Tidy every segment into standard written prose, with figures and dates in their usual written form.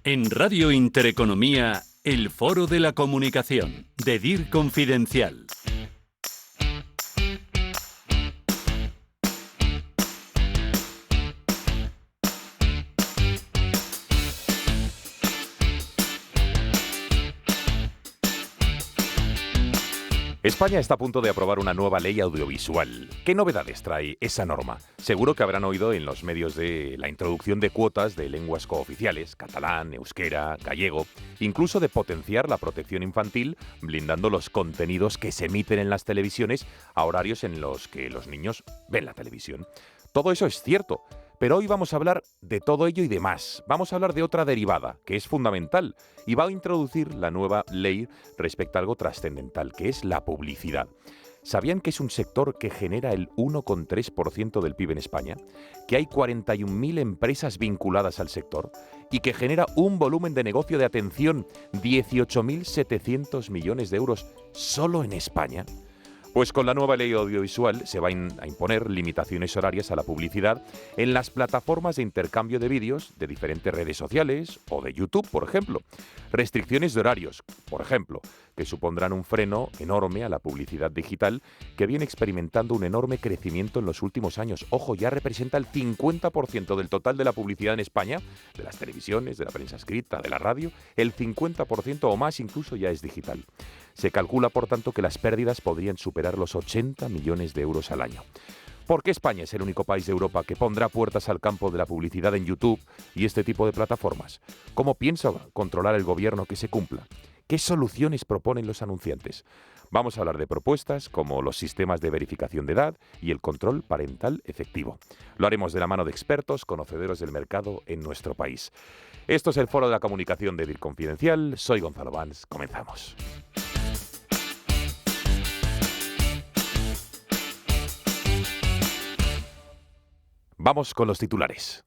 En Radio Intereconomía, el Foro de la Comunicación, de DIR Confidencial. España está a punto de aprobar una nueva ley audiovisual. ¿Qué novedades trae esa norma? Seguro que habrán oído en los medios de la introducción de cuotas de lenguas cooficiales, catalán, euskera, gallego, incluso de potenciar la protección infantil, blindando los contenidos que se emiten en las televisiones a horarios en los que los niños ven la televisión. Todo eso es cierto. Pero hoy vamos a hablar de todo ello y de más. Vamos a hablar de otra derivada, que es fundamental, y va a introducir la nueva ley respecto a algo trascendental, que es la publicidad. ¿Sabían que es un sector que genera el 1,3% del PIB en España? ¿Que hay 41.000 empresas vinculadas al sector? ¿Y que genera un volumen de negocio de atención 18.700 millones de euros solo en España? Pues con la nueva ley audiovisual se van a imponer limitaciones horarias a la publicidad en las plataformas de intercambio de vídeos de diferentes redes sociales o de YouTube, por ejemplo. Restricciones de horarios, por ejemplo, que supondrán un freno enorme a la publicidad digital que viene experimentando un enorme crecimiento en los últimos años. Ojo, ya representa el 50% del total de la publicidad en España, de las televisiones, de la prensa escrita, de la radio, el 50% o más incluso ya es digital. Se calcula, por tanto, que las pérdidas podrían superar los 80 millones de euros al año. ¿Por qué España es el único país de Europa que pondrá puertas al campo de la publicidad en YouTube y este tipo de plataformas? ¿Cómo piensa controlar el gobierno que se cumpla? ¿Qué soluciones proponen los anunciantes? Vamos a hablar de propuestas como los sistemas de verificación de edad y el control parental efectivo. Lo haremos de la mano de expertos conocedores del mercado en nuestro país. Esto es el Foro de la Comunicación de DIR Confidencial. Soy Gonzalo Vans. Comenzamos. Vamos con los titulares.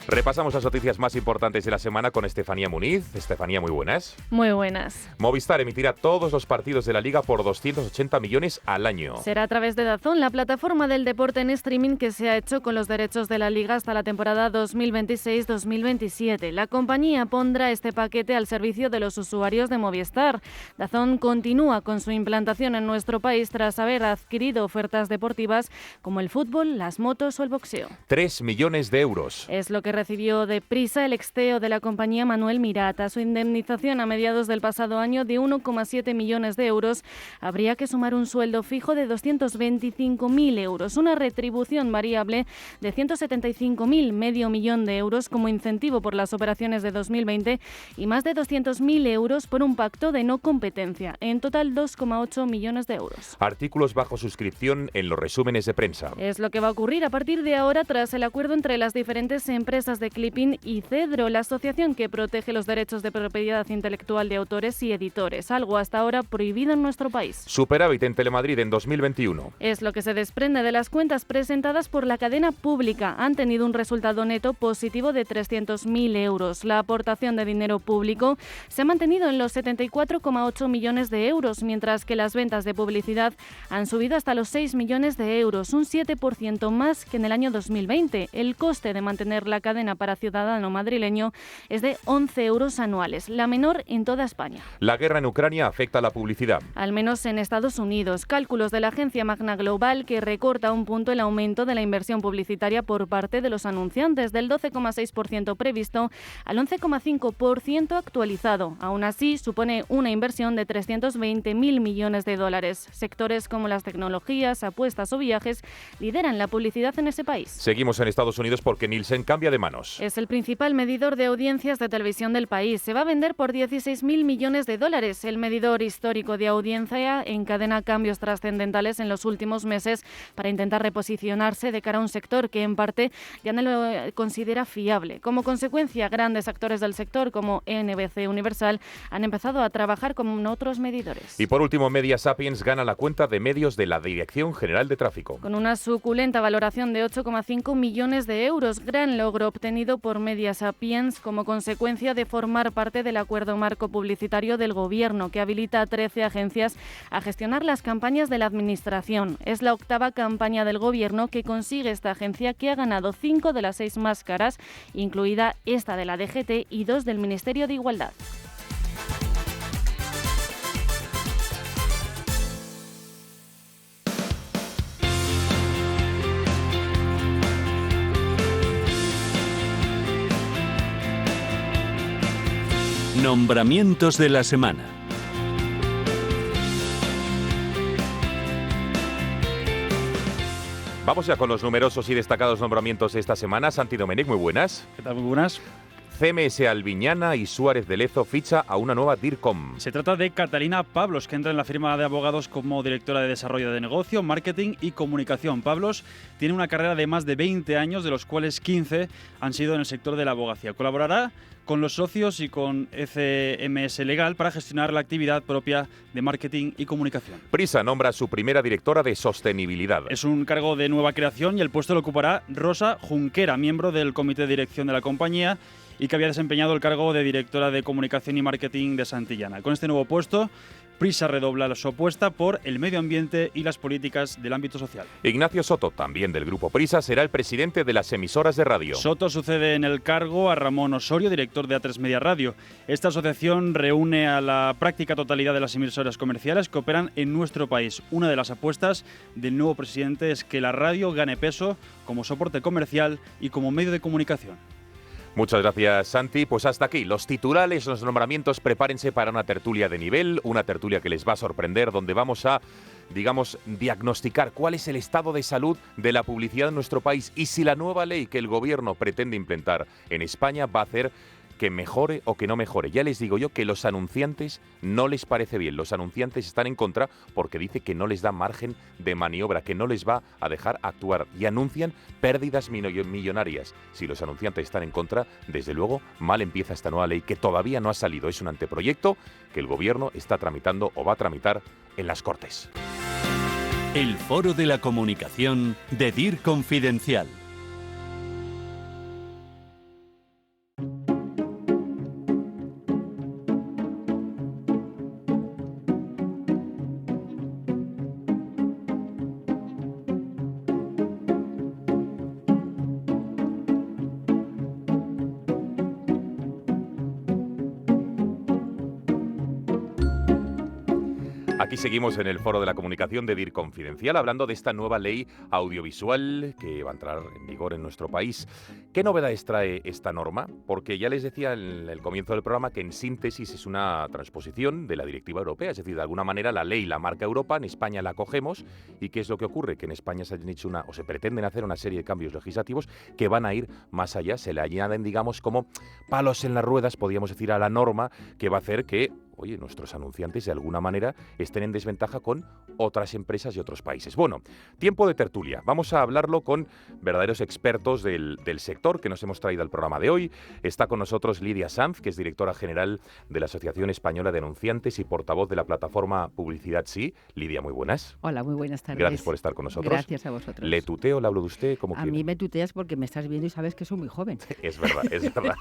Repasamos las noticias más importantes de la semana con Estefanía Muniz. Estefanía, muy buenas. Muy buenas. Movistar emitirá todos los partidos de la Liga por 280 millones al año. Será a través de DAZN, la plataforma del deporte en streaming que se ha hecho con los derechos de la Liga hasta la temporada 2026-2027. La compañía pondrá este paquete al servicio de los usuarios de Movistar. DAZN continúa con su implantación en nuestro país tras haber adquirido ofertas deportivas como el fútbol, las motos o el boxeo. 3 millones de euros. Es lo que recibió de Prisa el ex CEO de la compañía, Manuel Mirata. Su indemnización a mediados del pasado año de 1,7 millones de euros habría que sumar un sueldo fijo de 225.000 euros, una retribución variable de 175.000, medio millón de euros como incentivo por las operaciones de 2020 y más de 200.000 euros por un pacto de no competencia. En total, 2,8 millones de euros. Artículos bajo suscripción en los resúmenes de prensa. Es lo que va a ocurrir a partir de ahora tras el acuerdo entre las diferentes empresas de Clipping y Cedro, la asociación que protege los derechos de propiedad intelectual de autores y editores, algo hasta ahora prohibido en nuestro país. Superávit en Telemadrid en 2021. Es lo que se desprende de las cuentas presentadas por la cadena pública. Han tenido un resultado neto positivo de 300.000 euros. La aportación de dinero público se ha mantenido en los 74,8 millones de euros, mientras que las ventas de publicidad han subido hasta los 6 millones de euros, un 7% más que en el año 2020. El coste de mantener la cadena para ciudadano madrileño es de 11 euros anuales, la menor en toda España. La guerra en Ucrania afecta a la publicidad. Al menos en Estados Unidos. Cálculos de la agencia Magna Global que recorta un punto el aumento de la inversión publicitaria por parte de los anunciantes, del 12,6% previsto al 11,5% actualizado. Aún así, supone una inversión de 320.000 millones de dólares. Sectores como las tecnologías, apuestas o viajes lideran la publicidad en ese país. Seguimos en Estados Unidos porque Nielsen cambia de manos. Es el principal medidor de audiencias de televisión del país. Se va a vender por 16.000 millones de dólares. El medidor histórico de audiencia encadena cambios trascendentales en los últimos meses para intentar reposicionarse de cara a un sector que en parte ya no lo considera fiable. Como consecuencia, grandes actores del sector como NBC Universal han empezado a trabajar con otros medidores. Y por último, Media Sapiens gana la cuenta de medios de la Dirección General de Tráfico. Con una suculenta valoración de 8,5 millones de euros, gran logro obtenido por Media Sapiens como consecuencia de formar parte del acuerdo marco publicitario del Gobierno, que habilita a 13 agencias a gestionar las campañas de la Administración. Es la octava campaña del Gobierno que consigue esta agencia, que ha ganado 5 de las 6 más caras, incluida esta de la DGT y 2 del Ministerio de Igualdad. Nombramientos de la semana. Vamos ya con los numerosos y destacados nombramientos de esta semana. Santi Domènech, muy buenas. ¿Qué tal? Muy buenas. CMS Albiñana y Suárez de Lezo ficha a una nueva DIRCOM. Se trata de Catalina Pablos, que entra en la firma de abogados como directora de desarrollo de negocio, marketing y comunicación. Pablos tiene una carrera de más de 20 años, de los cuales 15 han sido en el sector de la abogacía. Colaborará con los socios y con CMS Legal para gestionar la actividad propia de marketing y comunicación. Prisa nombra a su primera directora de sostenibilidad. Es un cargo de nueva creación y el puesto lo ocupará Rosa Junquera, miembro del comité de dirección de la compañía y que había desempeñado el cargo de directora de comunicación y marketing de Santillana. Con este nuevo puesto, Prisa redobla su apuesta por el medio ambiente y las políticas del ámbito social. Ignacio Soto, también del grupo Prisa, será el presidente de las emisoras de radio. Soto sucede en el cargo a Ramón Osorio, director de A3 Media Radio. Esta asociación reúne a la práctica totalidad de las emisoras comerciales que operan en nuestro país. Una de las apuestas del nuevo presidente es que la radio gane peso como soporte comercial y como medio de comunicación. Muchas gracias, Santi. Pues hasta aquí los titulares, los nombramientos. Prepárense para una tertulia de nivel, una tertulia que les va a sorprender, donde vamos a, diagnosticar cuál es el estado de salud de la publicidad en nuestro país y si la nueva ley que el Gobierno pretende implementar en España va a hacer que mejore o que no mejore. Ya les digo yo que los anunciantes no les parece bien. Los anunciantes están en contra porque dice que no les da margen de maniobra, que no les va a dejar actuar y anuncian pérdidas millonarias. Si los anunciantes están en contra, desde luego mal empieza esta nueva ley que todavía no ha salido. Es un anteproyecto que el Gobierno está tramitando o va a tramitar en las Cortes. El Foro de la Comunicación de DIR Confidencial. Aquí seguimos en el Foro de la Comunicación de DIR Confidencial, hablando de esta nueva ley audiovisual que va a entrar en vigor en nuestro país. ¿Qué novedades trae esta norma? Porque ya les decía en el comienzo del programa que en síntesis es una transposición de la directiva europea, es decir, de alguna manera la ley la marca Europa, en España la cogemos. ¿Y qué es lo que ocurre? Que en España se han hecho se pretenden hacer una serie de cambios legislativos que van a ir más allá, se le añaden, digamos, como palos en las ruedas, podríamos decir, a la norma que va a hacer que nuestros anunciantes de alguna manera estén en desventaja con otras empresas y otros países. Bueno, tiempo de tertulia. Vamos a hablarlo con verdaderos expertos del sector que nos hemos traído al programa de hoy. Está con nosotros Lidia Sanz, que es directora general de la Asociación Española de Anunciantes y portavoz de la plataforma Publicidad Sí. Lidia, muy buenas. Hola, muy buenas tardes. Gracias por estar con nosotros. Gracias a vosotros. ¿Le tuteo, le hablo de usted? ¿Cómo quiere? A mí me tuteas porque me estás viendo y sabes que soy muy joven. Es verdad, es verdad.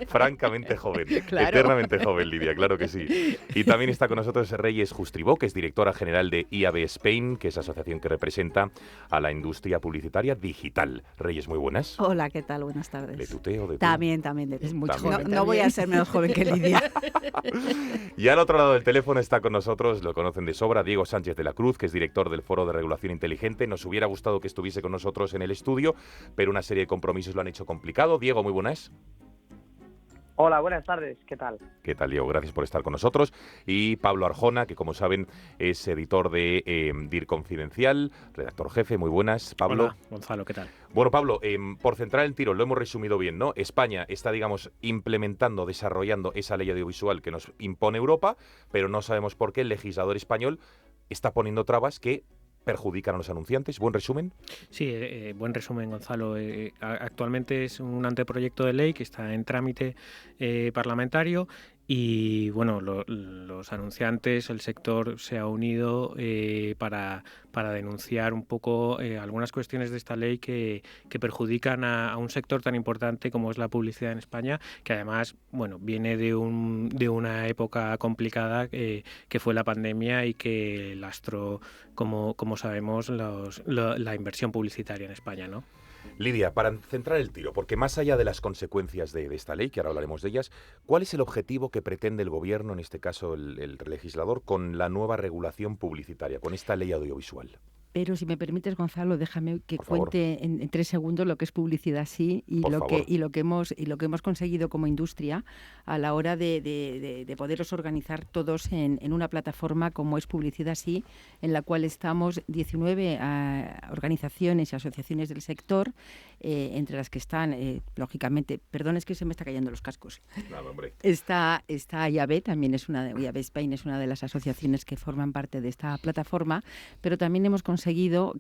Francamente joven. Claro. Eternamente joven, Lidia, claro que sí. Y también está con nosotros Reyes Justribó, que es directora general de IAB Spain, que es asociación que representa a la industria publicitaria digital. Reyes, muy buenas. Hola, ¿qué tal? Buenas tardes. ¿Le tuteo? ¿De También. Es muy También. joven. No voy a ser menos joven que Lidia. Y al otro lado del teléfono está con nosotros, lo conocen de sobra, Diego Sánchez de la Cruz, que es director del Foro de Regulación Inteligente. Nos hubiera gustado que estuviese con nosotros en el estudio, pero una serie de compromisos lo han hecho complicado. Diego, muy buenas. Hola, buenas tardes, ¿qué tal? ¿Qué tal, Diego? Gracias por estar con nosotros. Y Pablo Arjona, que como saben es editor de DIR Confidencial, redactor jefe. Muy buenas, Pablo. Hola, Gonzalo, ¿qué tal? Bueno, Pablo, por centrar el tiro, lo hemos resumido bien, ¿no? España está, digamos, implementando, desarrollando esa ley audiovisual que nos impone Europa, pero no sabemos por qué el legislador español está poniendo trabas que perjudican a los anunciantes. ¿Buen resumen? Sí, buen resumen, Gonzalo. Actualmente es un anteproyecto de ley que está en trámite parlamentario y bueno, lo los anunciantes, el sector se ha unido para denunciar un poco algunas cuestiones de esta ley que perjudican a un sector tan importante como es la publicidad en España, que además, bueno, viene de una época complicada que fue la pandemia y que lastró, como sabemos, la inversión publicitaria en España, ¿no? Lidia, para centrar el tiro, porque más allá de las consecuencias de esta ley, que ahora hablaremos de ellas, ¿cuál es el objetivo que pretende el Gobierno, en este caso el legislador, con la nueva regulación publicitaria, con esta ley audiovisual? Pero si me permites, Gonzalo, déjame que Por favor. cuente en 3 segundos lo que es publicidad sí y Por lo favor. que hemos conseguido como industria a la hora de poderos organizar todos en una plataforma como es Publicidad Sí, en la cual estamos 19 organizaciones y asociaciones del sector, entre las que están, lógicamente, perdón, es que se me está cayendo los cascos. Nada, hombre. Está IAB, también es IAB Spain es una de las asociaciones que forman parte de esta plataforma, pero también hemos conseguido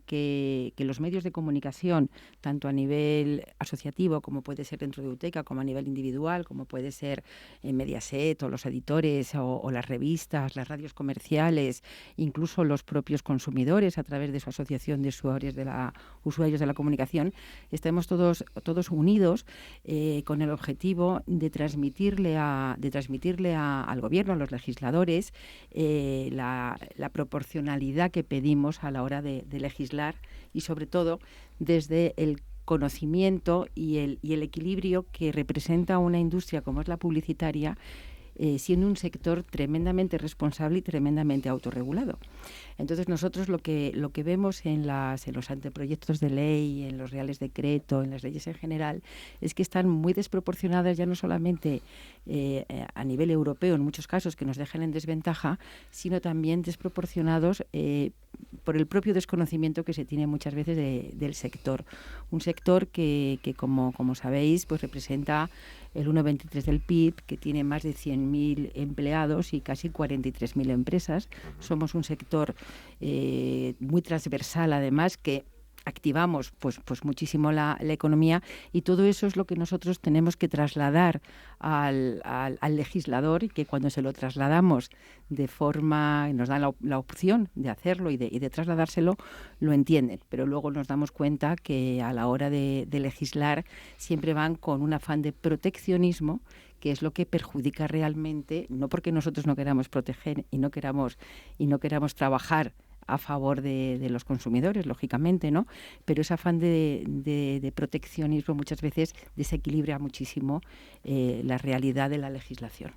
que los medios de comunicación, tanto a nivel asociativo, como puede ser dentro de UTECA, como a nivel individual, como puede ser en Mediaset o los editores o las revistas, las radios comerciales, incluso los propios consumidores a través de su asociación de usuarios de la comunicación, estemos todos unidos con el objetivo de transmitirle al gobierno, a los legisladores, la proporcionalidad que pedimos a la hora de legislar y sobre todo desde el conocimiento y el equilibrio que representa una industria como es la publicitaria, siendo un sector tremendamente responsable y tremendamente autorregulado. Entonces nosotros lo que vemos en los anteproyectos de ley, en los reales decretos, en las leyes en general, es que están muy desproporcionadas ya no solamente a nivel europeo en muchos casos que nos dejan en desventaja, sino también desproporcionados por el propio desconocimiento que se tiene muchas veces del sector. Un sector que como sabéis, pues representa el 1,23 del PIB, que tiene más de 100.000 empleados y casi 43.000 empresas. Somos un sector muy transversal, además, que activamos pues muchísimo la economía, y todo eso es lo que nosotros tenemos que trasladar al legislador, y que cuando se lo trasladamos de forma, nos dan la opción de hacerlo y de trasladárselo, lo entienden, pero luego nos damos cuenta que a la hora de legislar siempre van con un afán de proteccionismo, que es lo que perjudica realmente, no porque nosotros no queramos proteger y no queramos trabajar a favor de los consumidores, lógicamente, ¿no? Pero ese afán de proteccionismo muchas veces desequilibra muchísimo la realidad de la legislación.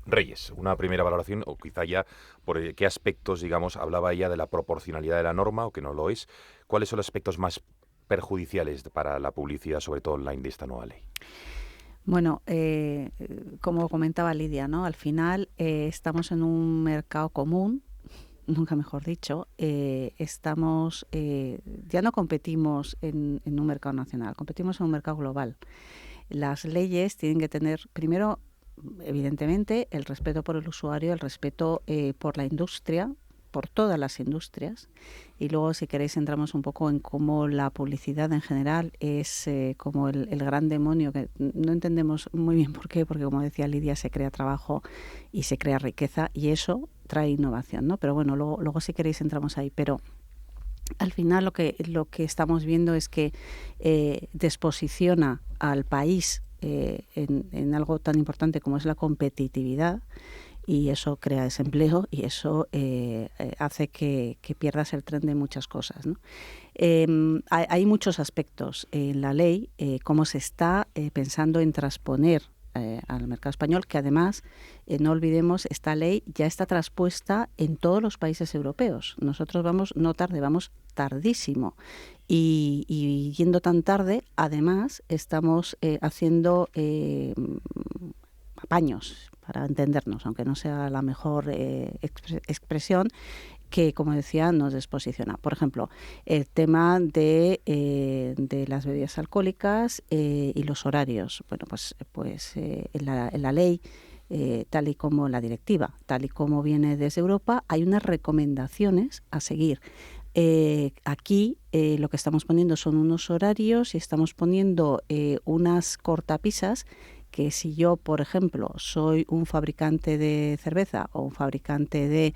Reyes, una primera valoración, o quizá ya por qué aspectos, digamos, hablaba ella de la proporcionalidad de la norma, o que no lo es. ¿Cuáles son los aspectos más perjudiciales para la publicidad, sobre todo online, de esta nueva ley? Bueno, como comentaba Lidia, ¿no? Al final estamos en un mercado común, nunca mejor dicho, ya no competimos en un mercado nacional, competimos en un mercado global. Las leyes tienen que tener, primero, evidentemente, el respeto por el usuario, el respeto por la industria, por todas las industrias, y luego, si queréis, entramos un poco en cómo la publicidad en general es como el gran demonio, que no entendemos muy bien por qué, porque, como decía Lidia, se crea trabajo y se crea riqueza, y eso trae innovación, ¿no? Pero bueno, luego si queréis entramos ahí, pero al final lo que estamos viendo es que desposiciona al país en algo tan importante como es la competitividad, y eso crea desempleo, y eso hace que pierdas el tren de muchas cosas, ¿no? Hay muchos aspectos en la ley, cómo se está pensando en transponer al mercado español, que además, no olvidemos, esta ley ya está traspuesta en todos los países europeos. Nosotros vamos no tarde, vamos tardísimo. Y yendo tan tarde, además, estamos haciendo apaños, para entendernos, aunque no sea la mejor expresión, que, como decía, nos desposiciona. Por ejemplo, el tema de las bebidas alcohólicas y los horarios. Bueno, pues en la ley, tal y como la directiva, tal y como viene desde Europa, hay unas recomendaciones a seguir. Aquí lo que estamos poniendo son unos horarios, y estamos poniendo unas cortapisas que si yo, por ejemplo, soy un fabricante de cerveza o un fabricante de,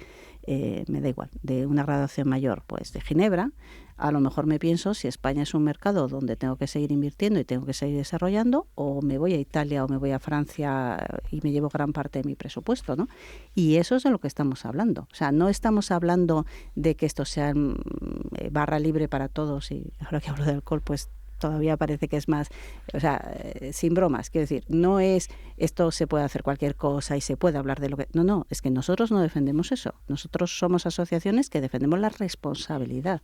me da igual, de una graduación mayor, pues de ginebra, a lo mejor me pienso si España es un mercado donde tengo que seguir invirtiendo y tengo que seguir desarrollando, o me voy a Italia o me voy a Francia y me llevo gran parte de mi presupuesto, ¿no? Y eso es de lo que estamos hablando. O sea, no estamos hablando de que esto sea barra libre para todos, y ahora que hablo de alcohol, pues todavía parece que es más, o sea, sin bromas, quiero decir, no es esto se puede hacer cualquier cosa y se puede hablar de lo que... No, es que nosotros no defendemos eso. Nosotros somos asociaciones que defendemos la responsabilidad.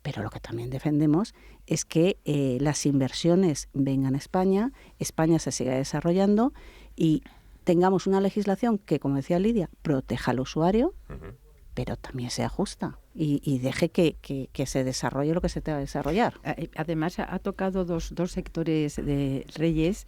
Pero lo que también defendemos es que las inversiones vengan a España, España se siga desarrollando y tengamos una legislación que, como decía Lidia, proteja al usuario, pero también sea justa y deje que se desarrolle lo que se tenga que desarrollar. Además, ha tocado dos sectores de Reyes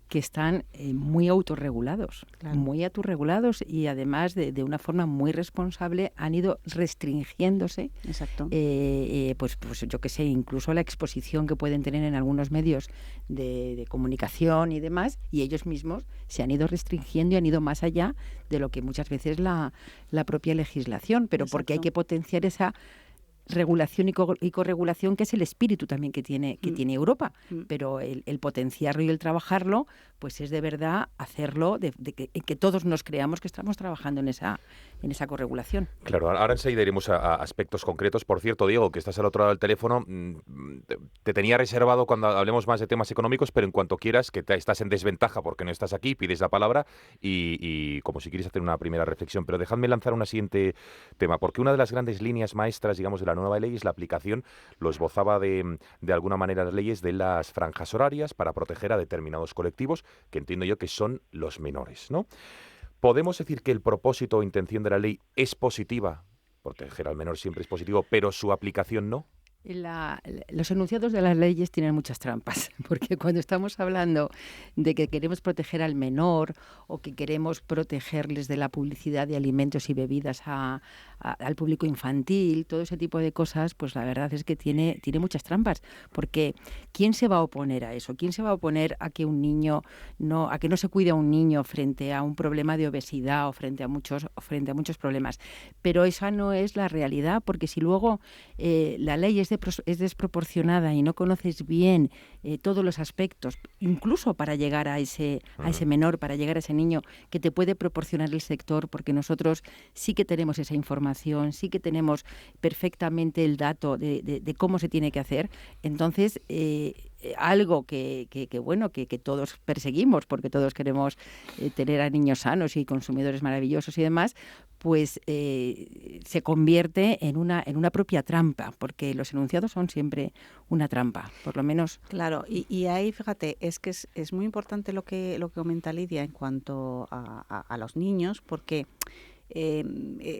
que están muy autorregulados, muy autorregulados, y además de una forma muy responsable han ido restringiéndose. Exacto. Pues yo qué sé, incluso la exposición que pueden tener en algunos medios de comunicación y demás, y ellos mismos se han ido restringiendo y han ido más allá de lo que muchas veces la propia legislación, pero Exacto. porque hay que potenciar esa regulación y corregulación, que es el espíritu también que tiene Europa, pero el potenciarlo y el trabajarlo, pues es de verdad hacerlo de que todos nos creamos que estamos trabajando en esa corregulación. Claro, ahora enseguida iremos a aspectos concretos. Por cierto, Diego, que estás al otro lado del teléfono, te tenía reservado cuando hablemos más de temas económicos, pero en cuanto quieras, que estás en desventaja porque no estás aquí, pides la palabra y como si quieres hacer una primera reflexión. Pero dejadme lanzar un siguiente tema, porque una de las grandes líneas maestras, digamos, de la nueva ley es la aplicación, lo esbozaba de alguna manera las leyes, de las franjas horarias para proteger a determinados colectivos, que entiendo yo que son los menores, ¿no? ¿Podemos decir que el propósito o intención de la ley es positiva? Proteger al menor siempre es positivo, pero su aplicación no. Los enunciados de las leyes tienen muchas trampas, porque cuando estamos hablando de que queremos proteger al menor o que queremos protegerles de la publicidad de alimentos y bebidas al público infantil, todo ese tipo de cosas, pues la verdad es que tiene muchas trampas, porque ¿quién se va a oponer a eso? ¿Quién se va a oponer a que a que no se cuide a un niño frente a un problema de obesidad o frente a muchos problemas? Pero esa no es la realidad, porque si luego la ley es desproporcionada y no conoces bien todos los aspectos, incluso para llegar a ese menor, para llegar a ese niño que te puede proporcionar el sector, porque nosotros sí que tenemos esa información, sí que tenemos perfectamente el dato de cómo se tiene que hacer. Entonces, algo que todos perseguimos, porque todos queremos tener a niños sanos y consumidores maravillosos y demás, pues se convierte en una propia trampa, porque los enunciados son siempre una trampa, por lo menos. Claro, y ahí, fíjate, es que es muy importante lo que comenta Lidia en cuanto a los niños, porque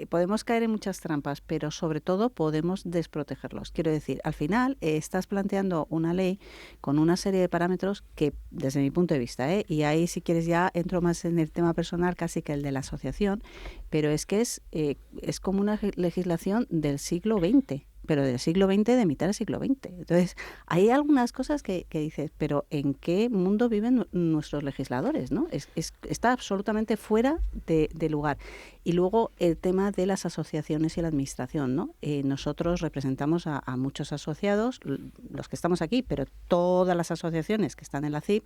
podemos caer en muchas trampas, pero sobre todo podemos desprotegerlos. Quiero decir, al final estás planteando una ley con una serie de parámetros que, desde mi punto de vista, y ahí si quieres ya entro más en el tema personal casi que el de la asociación, pero es que es como una legislación del siglo XX. Pero del siglo XX, de mitad del siglo XX. Entonces, hay algunas cosas que dices, pero ¿en qué mundo viven nuestros legisladores, ¿no? Está absolutamente fuera de lugar. Y luego el tema de las asociaciones y la administración, ¿no? Nosotros representamos a muchos asociados, los que estamos aquí, pero todas las asociaciones que están en la CIP,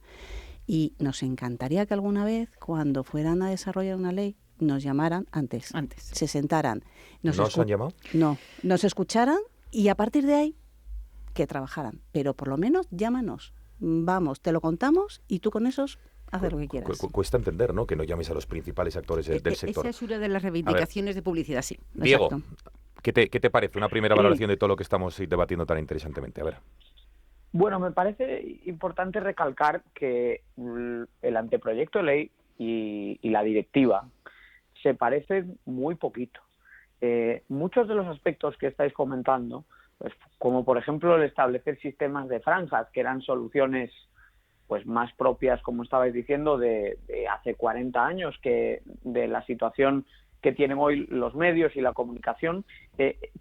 y nos encantaría que alguna vez, cuando fueran a desarrollar una ley, nos llamaran antes. Se sentaran. ¿No os han llamado? No, nos escucharan y a partir de ahí que trabajaran. Pero por lo menos llámanos. Vamos, te lo contamos y tú con esos haces lo que quieras. Cuesta entender, ¿no?, que no llames a los principales actores del sector. Esa es una de las reivindicaciones de publicidad, sí. Diego, Exacto. ¿qué te parece una primera valoración de todo lo que estamos debatiendo tan interesantemente? A ver. Bueno, me parece importante recalcar que el anteproyecto de ley y la directiva se parecen muy poquito. Muchos de los aspectos que estáis comentando, pues, como por ejemplo el establecer sistemas de franjas, que eran soluciones pues más propias, como estabais diciendo, de hace 40 años, que de la situación que tienen hoy los medios y la comunicación,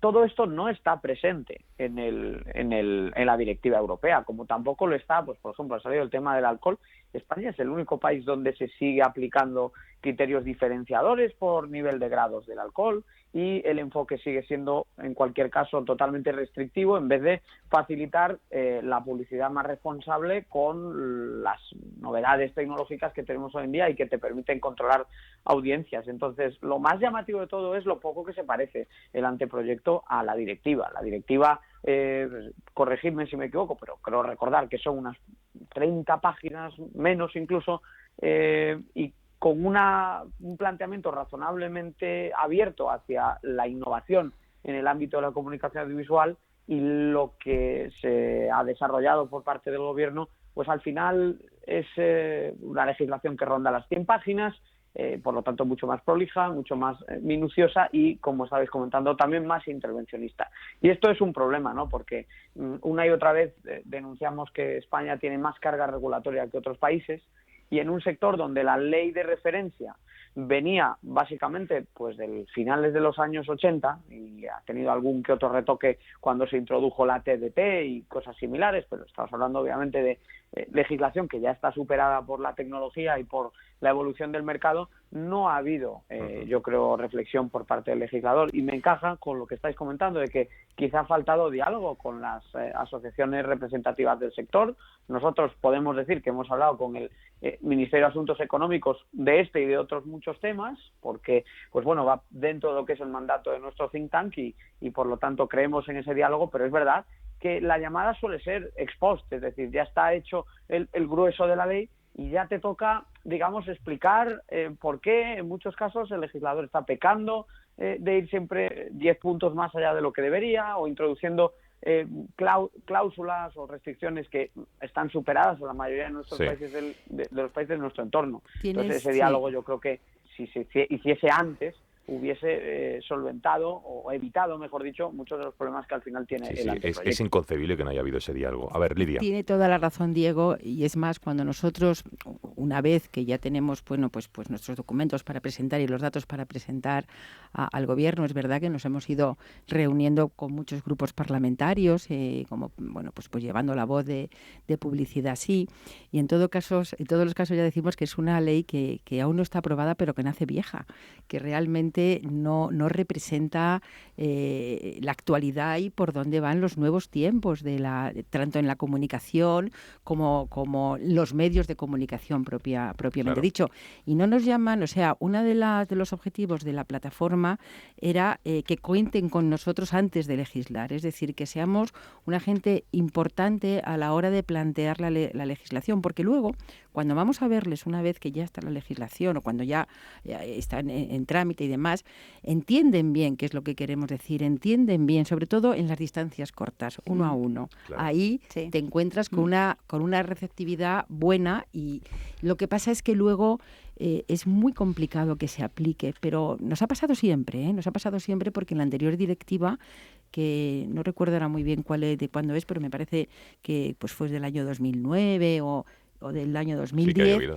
todo esto no está presente en la directiva europea, como tampoco lo está, pues por ejemplo, ha salido el tema del alcohol. España es el único país donde se sigue aplicando criterios diferenciadores por nivel de grados del alcohol, y el enfoque sigue siendo, en cualquier caso, totalmente restrictivo, en vez de facilitar la publicidad más responsable con las novedades tecnológicas que tenemos hoy en día y que te permiten controlar audiencias. Entonces, lo más llamativo de todo es lo poco que se parece el anteproyecto a la directiva. La directiva, corregidme si me equivoco, pero creo recordar que son unas 30 páginas, menos incluso, y con un planteamiento razonablemente abierto hacia la innovación en el ámbito de la comunicación audiovisual, y lo que se ha desarrollado por parte del Gobierno, pues al final es una legislación que ronda las 100 páginas, por lo tanto mucho más prolija, mucho más minuciosa y, como estabais comentando, también más intervencionista. Y esto es un problema, ¿no? Porque una y otra vez denunciamos que España tiene más carga regulatoria que otros países, y en un sector donde la ley de referencia venía básicamente pues de finales de los años 80 y ha tenido algún que otro retoque cuando se introdujo la TDT y cosas similares, pero estamos hablando obviamente de legislación que ya está superada por la tecnología y por la evolución del mercado. No ha habido, yo creo, reflexión por parte del legislador, y me encaja con lo que estáis comentando de que quizá ha faltado diálogo con las asociaciones representativas del sector. Nosotros podemos decir que hemos hablado con el Ministerio de Asuntos Económicos de este y de otros muchos temas, porque pues bueno, va dentro de lo que es el mandato de nuestro think tank y por lo tanto creemos en ese diálogo, pero es verdad que la llamada suele ser ex post, es decir, ya está hecho el grueso de la ley y ya te toca, digamos, explicar por qué en muchos casos el legislador está pecando de ir siempre 10 puntos más allá de lo que debería, o introduciendo cláusulas o restricciones que están superadas en la mayoría de nuestros países de los países de nuestro entorno. Entonces ese diálogo yo creo que si se hiciese antes hubiese solventado o evitado, mejor dicho, muchos de los problemas que al final tiene el anteproyecto. Es inconcebible que no haya habido ese diálogo. A ver, Lidia. Tiene toda la razón, Diego, y es más, cuando nosotros, una vez que ya tenemos pues nuestros documentos para presentar y los datos para presentar al Gobierno, es verdad que nos hemos ido reuniendo con muchos grupos parlamentarios, como pues llevando la voz de publicidad, sí, y en todos los casos ya decimos que es una ley que aún no está aprobada, pero que nace vieja, que realmente no representa la actualidad y por dónde van los nuevos tiempos tanto en la comunicación como los medios de comunicación propiamente dicho. Y no nos llaman, o sea, uno de los objetivos de la plataforma era que cuenten con nosotros antes de legislar, es decir, que seamos un agente importante a la hora de plantear la legislación, porque luego, cuando vamos a verles una vez que ya está la legislación o cuando ya está en trámite y demás, entienden bien qué es lo que queremos decir, entienden bien, sobre todo en las distancias cortas, uno a uno. Claro. Ahí te encuentras con una receptividad buena, y lo que pasa es que luego es muy complicado que se aplique, pero nos ha pasado siempre, porque en la anterior directiva, que no recuerdo ahora muy bien de cuándo es, pero me parece que pues fue del año 2009 o del año 2010,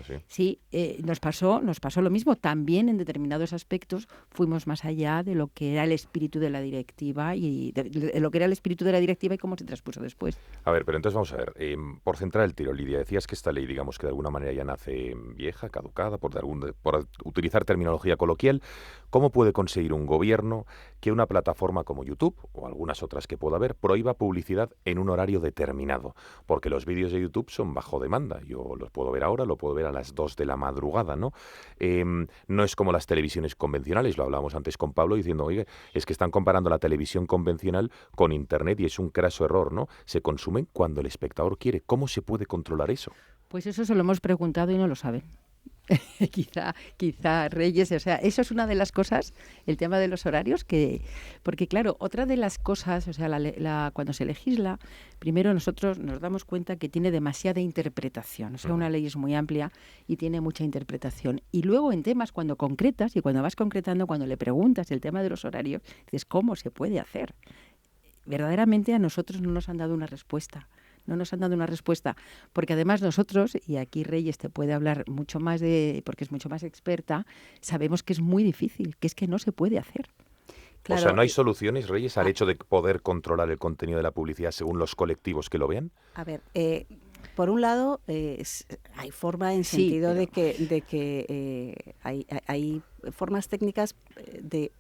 nos pasó lo mismo. También en determinados aspectos fuimos más allá de lo que era el espíritu de la directiva y de lo que era el espíritu de la directiva y cómo se transpuso después. A ver, pero entonces vamos a ver, por centrar el tiro, Lidia, decías que esta ley, digamos que de alguna manera ya nace vieja, caducada, por utilizar terminología coloquial. ¿Cómo puede conseguir un gobierno que una plataforma como YouTube o algunas otras que pueda haber prohíba publicidad en un horario determinado? Porque los vídeos de YouTube son bajo demanda. Yo los puedo ver ahora, lo puedo ver a las 2 de la madrugada, ¿no? No es como las televisiones convencionales, lo hablábamos antes con Pablo diciendo, oye, es que están comparando la televisión convencional con Internet y es un craso error, ¿no? Se consumen cuando el espectador quiere. ¿Cómo se puede controlar eso? Pues eso se lo hemos preguntado y no lo saben. quizá Reyes, o sea, eso es una de las cosas, el tema de los horarios, porque claro, otra de las cosas, o sea, cuando se legisla, primero nosotros nos damos cuenta que tiene demasiada interpretación, o sea, una ley es muy amplia y tiene mucha interpretación, y luego en temas cuando concretas y cuando vas concretando, cuando le preguntas el tema de los horarios, dices, ¿cómo se puede hacer? Verdaderamente a nosotros no nos han dado una respuesta. no nos han dado una respuesta, porque además nosotros, y aquí Reyes te puede hablar mucho más porque es mucho más experta, sabemos que es muy difícil, que es que no se puede hacer. Claro, o sea, ¿no hay soluciones, Reyes, al hecho de poder controlar el contenido de la publicidad según los colectivos que lo vean? A ver, por un lado, hay forma en sentido de que hay formas técnicas de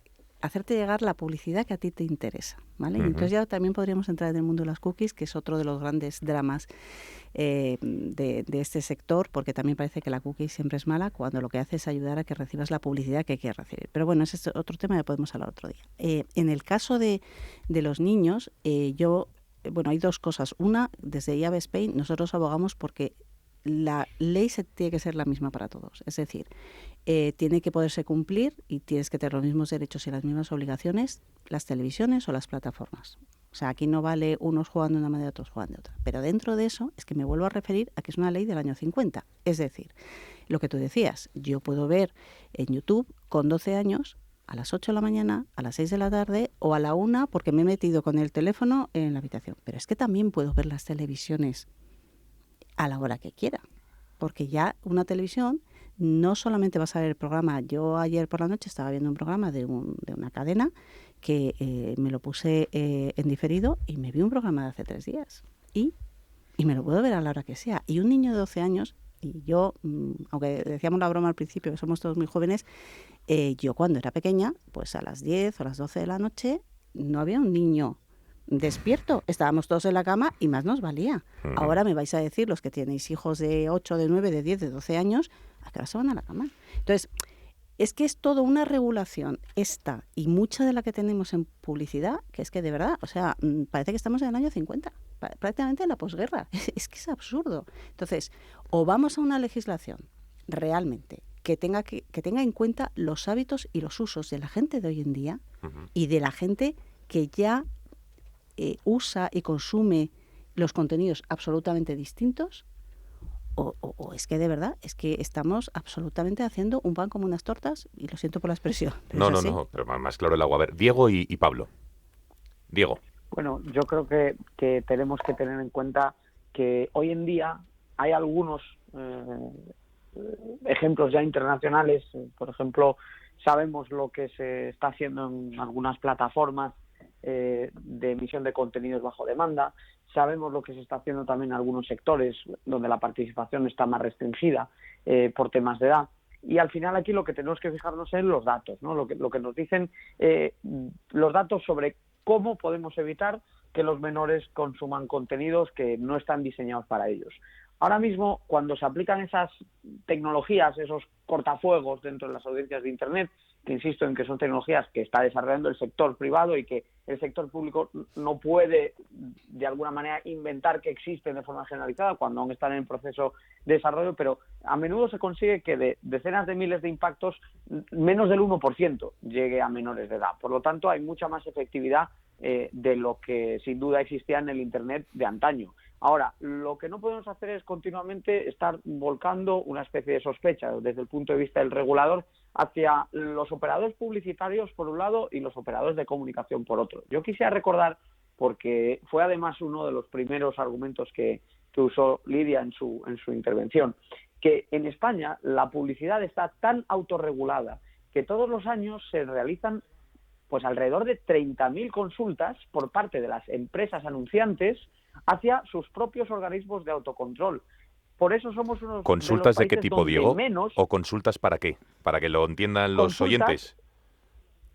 hacerte llegar la publicidad que a ti te interesa, ¿vale? Uh-huh. Entonces ya también podríamos entrar en el mundo de las cookies, que es otro de los grandes dramas de este sector, porque también parece que la cookie siempre es mala cuando lo que hace es ayudar a que recibas la publicidad que quieres recibir. Pero bueno, ese es otro tema que podemos hablar otro día. En el caso de los niños, hay dos cosas. Una, desde IAB Spain, nosotros abogamos porque la ley tiene que ser la misma para todos. Es decir, tiene que poderse cumplir y tienes que tener los mismos derechos y las mismas obligaciones las televisiones o las plataformas. O sea, aquí no vale unos jugando de una manera y otros jugando de otra. Pero dentro de eso es que me vuelvo a referir a que es una ley del año 50. Es decir, lo que tú decías, yo puedo ver en YouTube con 12 años a las 8 de la mañana, a las 6 de la tarde o a la 1 porque me he metido con el teléfono en la habitación. Pero es que también puedo ver las televisiones a la hora que quiera, porque ya una televisión no solamente vas a ver el programa. Yo ayer por la noche estaba viendo un programa de una cadena que me lo puse en diferido y me vi un programa de hace 3 días y me lo puedo ver a la hora que sea. Y un niño de 12 años, y yo, aunque decíamos la broma al principio, que somos todos muy jóvenes, yo cuando era pequeña, pues a las 10 o a las 12 de la noche no había un niño despierto, estábamos todos en la cama y más nos valía. Ahora me vais a decir, los que tenéis hijos de 8, de 9, de 10, de 12 años, ¿a qué hora se van a la cama? Entonces, es que es todo una regulación esta y mucha de la que tenemos en publicidad, que es que de verdad, o sea, parece que estamos en el año 50, prácticamente en la posguerra. Es que es absurdo. Entonces, o vamos a una legislación realmente que tenga en cuenta los hábitos y los usos de la gente de hoy en día y de la gente que ya usa y consume los contenidos absolutamente distintos, o es que de verdad, es que estamos absolutamente haciendo un pan como unas tortas, y lo siento por la expresión. No, pero más claro el agua. A ver, Diego y Pablo. Diego. Bueno, yo creo que tenemos que tener en cuenta que hoy en día hay algunos ejemplos ya internacionales. Por ejemplo, sabemos lo que se está haciendo en algunas plataformas de emisión de contenidos bajo demanda. Sabemos lo que se está haciendo también en algunos sectores donde la participación está más restringida por temas de edad. Y al final aquí lo que tenemos que fijarnos es en los datos, ¿no? Lo que nos dicen los datos sobre cómo podemos evitar que los menores consuman contenidos que no están diseñados para ellos. Ahora mismo, cuando se aplican esas tecnologías, esos cortafuegos dentro de las audiencias de Internet, que insisto en que son tecnologías que está desarrollando el sector privado y que el sector público no puede, de alguna manera, inventar que existen de forma generalizada cuando aún están en proceso de desarrollo, pero a menudo se consigue que de decenas de miles de impactos, menos del 1% llegue a menores de edad. Por lo tanto, hay mucha más efectividad de lo que sin duda existía en el Internet de antaño. Ahora, lo que no podemos hacer es continuamente estar volcando una especie de sospecha desde el punto de vista del regulador hacia los operadores publicitarios por un lado y los operadores de comunicación por otro. Yo quisiera recordar, porque fue además uno de los primeros argumentos que usó Lidia en su intervención, que en España la publicidad está tan autorregulada que todos los años se realizan pues alrededor de 30.000 consultas por parte de las empresas anunciantes hacia sus propios organismos de autocontrol. Por eso somos unos ¿Consultas de qué tipo, Diego? Menos... ¿O consultas para qué? ¿Para que lo entiendan los oyentes?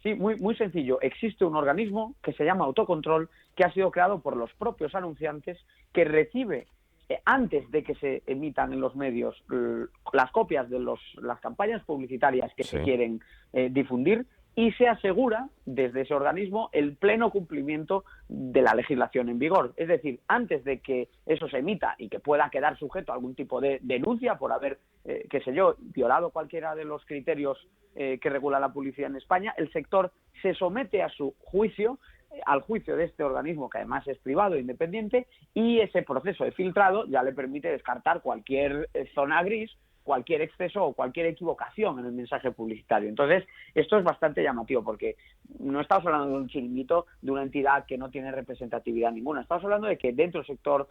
Sí, muy sencillo. Existe un organismo que se llama Autocontrol, que ha sido creado por los propios anunciantes, que recibe, antes de que se emitan en los medios las copias de las campañas publicitarias que se quieren difundir, y se asegura desde ese organismo el pleno cumplimiento de la legislación en vigor. Es decir, antes de que eso se emita y que pueda quedar sujeto a algún tipo de denuncia por haber, violado cualquiera de los criterios que regula la publicidad en España, el sector se somete a su juicio, al juicio de este organismo, que además es privado e independiente, y ese proceso de filtrado ya le permite descartar cualquier zona gris, cualquier exceso o cualquier equivocación en el mensaje publicitario. Entonces, esto es bastante llamativo porque no estamos hablando de un chiringuito, de una entidad que no tiene representatividad ninguna. Estamos hablando de que dentro del sector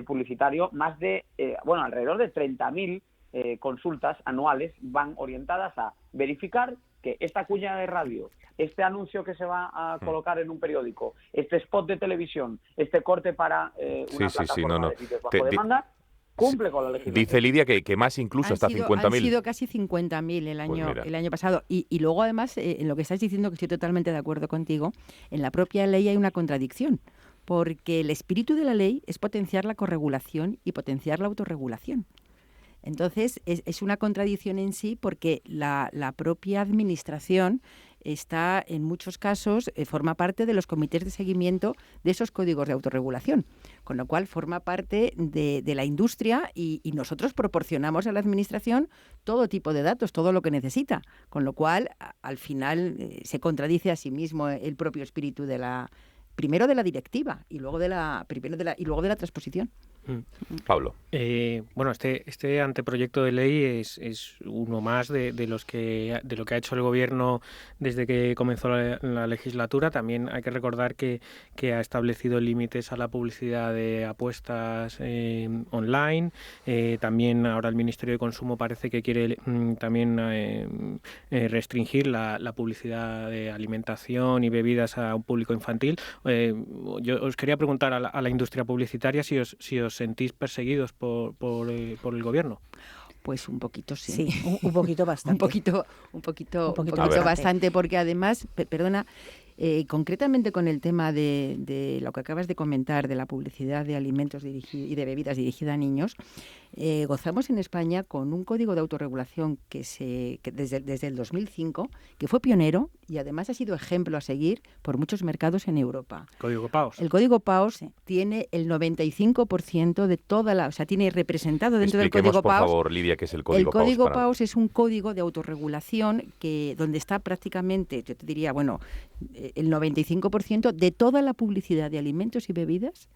publicitario más de, alrededor de 30.000 consultas anuales van orientadas a verificar que esta cuña de radio, este anuncio que se va a colocar en un periódico, este spot de televisión, este corte para una plataforma de vídeos bajo demanda, cumple con la legislación. Dice Lidia que más incluso, hasta 50.000. Han sido casi 50.000 el año pasado. Y luego, además, en lo que estás diciendo, que estoy totalmente de acuerdo contigo, en la propia ley hay una contradicción, porque el espíritu de la ley es potenciar la corregulación y potenciar la autorregulación. Entonces, es una contradicción en sí, porque la propia administración está, en muchos casos, forma parte de los comités de seguimiento de esos códigos de autorregulación, con lo cual forma parte de la industria y nosotros proporcionamos a la administración todo tipo de datos, todo lo que necesita, con lo cual, al final, se contradice a sí mismo el propio espíritu primero de la directiva y luego de la transposición. Pablo. Este anteproyecto de ley es uno más de lo que ha hecho el Gobierno desde que comenzó la legislatura. También hay que recordar que ha establecido límites a la publicidad de apuestas online. También ahora el Ministerio de Consumo parece que quiere también restringir la publicidad de alimentación y bebidas a un público infantil. Yo os quería preguntar a la industria publicitaria si os sentís perseguidos por el Gobierno. Pues un poquito sí. Sí, un poquito bastante. un poquito bastante, porque además, concretamente con el tema de lo que acabas de comentar, de la publicidad de alimentos y de bebidas dirigida a niños, gozamos en España con un código de autorregulación que desde el 2005, que fue pionero y además ha sido ejemplo a seguir por muchos mercados en Europa. Código PAOS. El Código PAOS tiene el 95% de tiene representado dentro del Código PAOS. Por favor, Lidia, ¿qué es el Código PAOS? El Código PAOS es un código de autorregulación donde está prácticamente, yo te diría, el 95% de toda la publicidad de alimentos y bebidas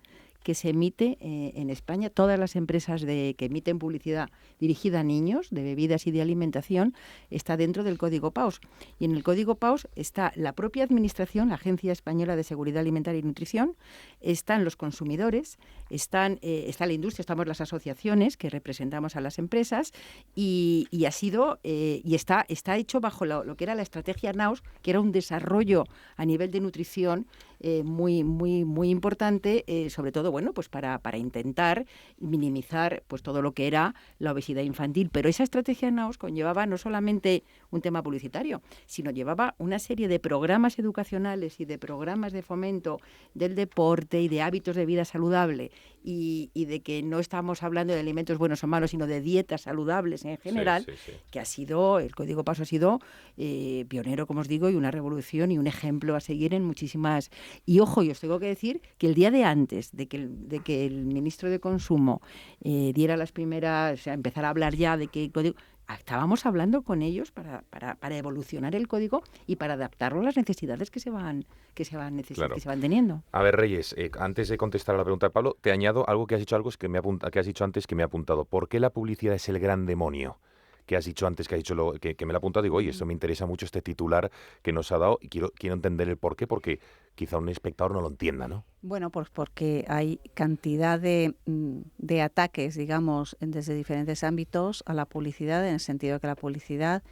que se emite en España. Todas las empresas que emiten publicidad dirigida a niños, de bebidas y de alimentación, está dentro del Código PAOS. Y en el Código PAOS está la propia administración, la Agencia Española de Seguridad Alimentaria y Nutrición, están los consumidores, está la industria, estamos las asociaciones que representamos a las empresas y está hecho bajo lo que era la estrategia NAUS, que era un desarrollo a nivel de nutrición muy, muy, muy importante, sobre todo para intentar minimizar todo lo que era la obesidad infantil. Pero esa estrategia NAUS conllevaba no solamente un tema publicitario, sino llevaba una serie de programas educacionales y de programas de fomento del deporte y de hábitos de vida saludable y de que no estamos hablando de alimentos buenos o malos, sino de dietas saludables en general, sí. Que el Código PAOS ha sido pionero, como os digo, y una revolución y un ejemplo a seguir en muchísimas. Y ojo, yo os tengo que decir que el día de antes de que el ministro de Consumo diera las primeras, empezara a hablar ya de que el código, estábamos hablando con ellos para evolucionar el código y para adaptarlo a las necesidades que se van teniendo. A ver, Reyes, antes de contestar a la pregunta de Pablo, te añado algo que has dicho que has dicho antes que me ha apuntado. ¿Por qué la publicidad es el gran demonio? Que has dicho antes, que me lo ha apuntado, digo, oye, esto me interesa mucho, este titular que nos ha dado, y quiero entender el por qué, porque quizá un espectador no lo entienda, ¿no? Bueno, pues porque hay cantidad de ataques, digamos, desde diferentes ámbitos a la publicidad, en el sentido de que la publicidad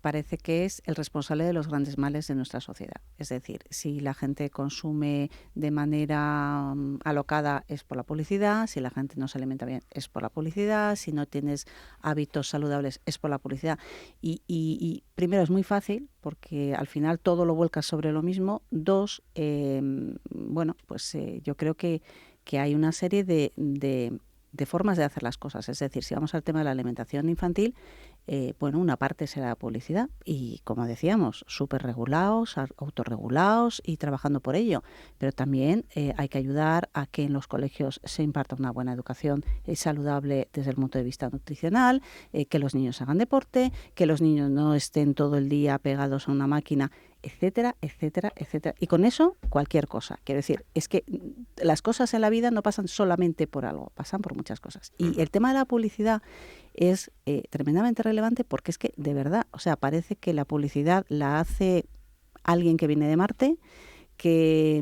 parece que es el responsable de los grandes males de nuestra sociedad. Es decir, si la gente consume de manera alocada es por la publicidad, si la gente no se alimenta bien es por la publicidad, si no tienes hábitos saludables es por la publicidad. Y primero, es muy fácil porque al final todo lo vuelcas sobre lo mismo. Dos, yo creo que hay una serie de formas de hacer las cosas. Es decir, si vamos al tema de la alimentación infantil, una parte será la publicidad y, como decíamos, súper regulados, autorregulados y trabajando por ello. Pero también hay que ayudar a que en los colegios se imparta una buena educación saludable desde el punto de vista nutricional, que los niños hagan deporte, que los niños no estén todo el día pegados a una máquina etcétera, etcétera, etcétera. Y con eso, cualquier cosa. Quiero decir, es que las cosas en la vida no pasan solamente por algo, pasan por muchas cosas. Y el tema de la publicidad es tremendamente relevante porque es que, de verdad, o sea, parece que la publicidad la hace alguien que viene de Marte, que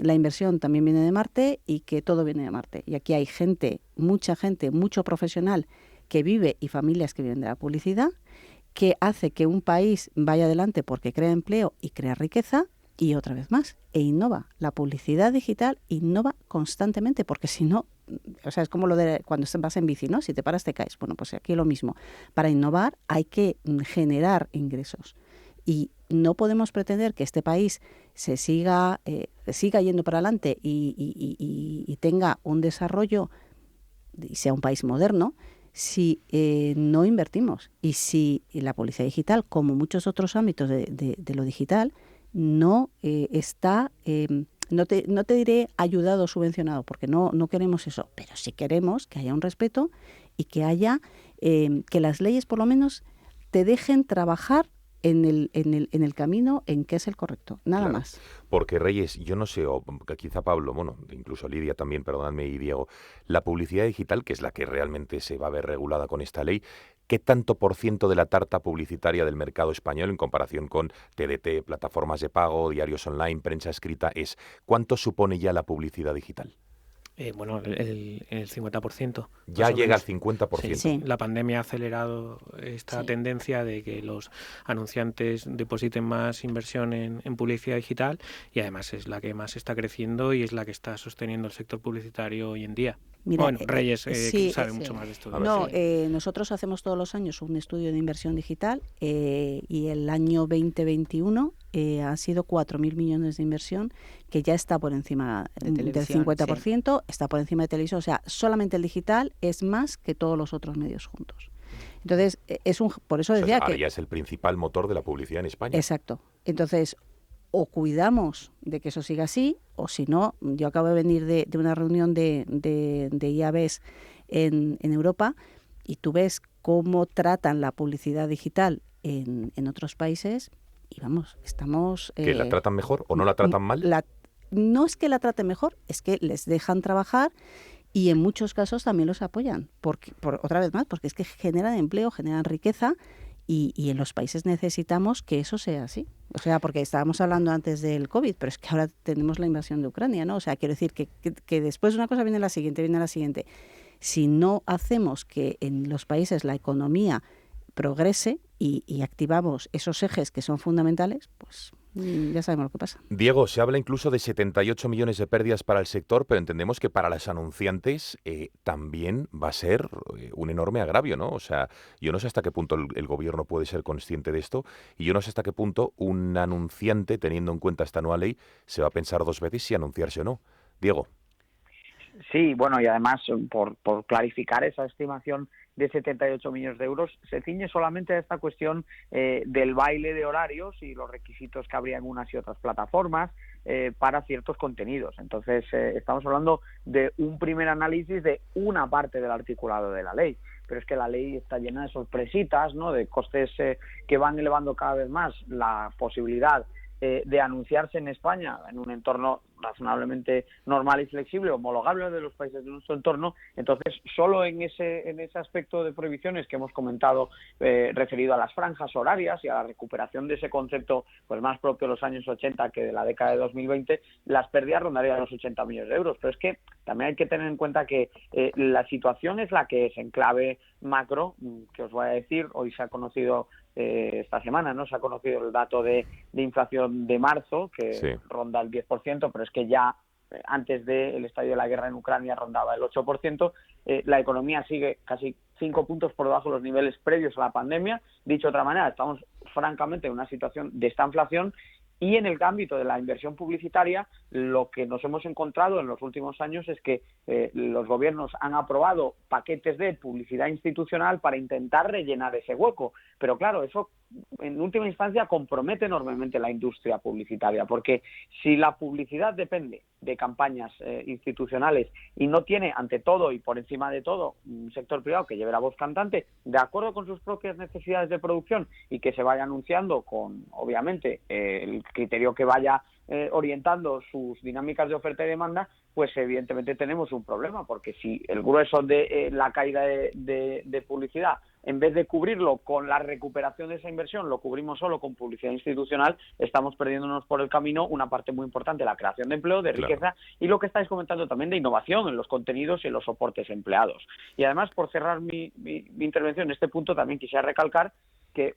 la inversión también viene de Marte y que todo viene de Marte. Y aquí hay gente, mucho profesional que vive y familias que viven de la publicidad, que hace que un país vaya adelante porque crea empleo y crea riqueza y otra vez más, e innova. La publicidad digital innova constantemente porque si no, o sea, es como lo de cuando vas en bici, ¿no? Si te paras te caes. Bueno, pues aquí lo mismo. Para innovar hay que generar ingresos y no podemos pretender que este país se siga yendo para adelante y tenga un desarrollo y sea un país moderno si no invertimos y si la publicidad digital, como muchos otros ámbitos de lo digital, no está, no te diré ayudado o subvencionado, porque no queremos eso, pero sí queremos que haya un respeto y que haya, que las leyes por lo menos te dejen trabajar en el camino en que es el correcto, nada Claro, más. porque Reyes, yo no sé, o quizá Pablo, bueno, incluso Lidia también, perdonadme, y Diego, la publicidad digital, que es la que realmente se va a ver regulada con esta ley, ¿qué tanto por ciento de la tarta publicitaria del mercado español en comparación con TDT, plataformas de pago, diarios online, prensa escrita es? ¿Cuánto supone ya la publicidad digital? Bueno, el 50%. Ya más o llega al menos. 50%. Sí. La pandemia ha acelerado esta Sí. tendencia de que los anunciantes depositen más inversión en publicidad digital y además es la que más está creciendo y es la que está sosteniendo el sector publicitario hoy en día. Mira, bueno, Reyes sí, sabe mucho más de esto. A ver, No, sí. nosotros hacemos todos los años un estudio de inversión digital y el año 2021 ha sido 4.000 millones de inversión, que ya está por encima De del televisión, 50%, está por encima de televisión, o sea, solamente el digital es más que todos los otros medios juntos. Entonces, por eso O sea, decía ahora que... ya es el principal motor de la publicidad en España. Exacto. Entonces, o cuidamos de que eso siga así, o si no, yo acabo de venir de una reunión de IABs en Europa y tú ves cómo tratan la publicidad digital en otros países y vamos, estamos... ¿Que la tratan mejor o no la tratan mal? No es que la traten mejor, es que les dejan trabajar y en muchos casos también los apoyan, otra vez más, porque es que generan empleo, generan riqueza y en los países necesitamos que eso sea así. O sea, porque estábamos hablando antes del COVID, pero es que ahora tenemos la invasión de Ucrania, ¿no? O sea, quiero decir que después de una cosa viene la siguiente. Si no hacemos que en los países la economía progrese y activamos esos ejes que son fundamentales, pues ya sabemos lo que pasa. Diego, se habla incluso de 78 millones de pérdidas para el sector, pero entendemos que para las anunciantes también va a ser un enorme agravio, ¿no? O sea, yo no sé hasta qué punto el gobierno puede ser consciente de esto y yo no sé hasta qué punto un anunciante, teniendo en cuenta esta nueva ley, se va a pensar dos veces si anunciarse o no. Diego. Sí, bueno, y además, por clarificar esa estimación de 78 millones de euros, se ciñe solamente a esta cuestión del baile de horarios y los requisitos que habría en unas y otras plataformas para ciertos contenidos. Entonces, estamos hablando de un primer análisis de una parte del articulado de la ley. Pero es que la ley está llena de sorpresitas, ¿no? De costes que van elevando cada vez más la posibilidad de anunciarse en España en un entorno razonablemente normal y flexible, homologable de los países de nuestro entorno. Entonces, solo en ese aspecto de prohibiciones que hemos comentado referido a las franjas horarias y a la recuperación de ese concepto pues más propio de los años 80 que de la década de 2020, las pérdidas rondarían los 80 millones de euros. Pero es que también hay que tener en cuenta que la situación es la que es en clave macro, que os voy a decir. Hoy se ha conocido esta semana, ¿no? Se ha conocido el dato de inflación de marzo, que sí, ronda el 10%, pero es que ya antes del estallido de la guerra en Ucrania rondaba el 8%. La economía sigue casi 5 puntos por debajo de los niveles previos a la pandemia. Dicho de otra manera, estamos francamente en una situación de esta inflación. Y en el ámbito de la inversión publicitaria, lo que nos hemos encontrado en los últimos años es que los gobiernos han aprobado paquetes de publicidad institucional para intentar rellenar ese hueco. Pero claro, eso en última instancia compromete enormemente la industria publicitaria, porque si la publicidad depende de campañas institucionales y no tiene, ante todo y por encima de todo, un sector privado que lleve la voz cantante de acuerdo con sus propias necesidades de producción y que se vaya anunciando con, obviamente, el criterio que vaya orientando sus dinámicas de oferta y demanda, pues evidentemente tenemos un problema, porque si el grueso de la caída de publicidad, en vez de cubrirlo con la recuperación de esa inversión, lo cubrimos solo con publicidad institucional, estamos perdiéndonos por el camino una parte muy importante, la creación de empleo, de riqueza, y lo que estáis comentando también de innovación en los contenidos y en los soportes empleados. Y además, por cerrar mi intervención en este punto, también quisiera recalcar que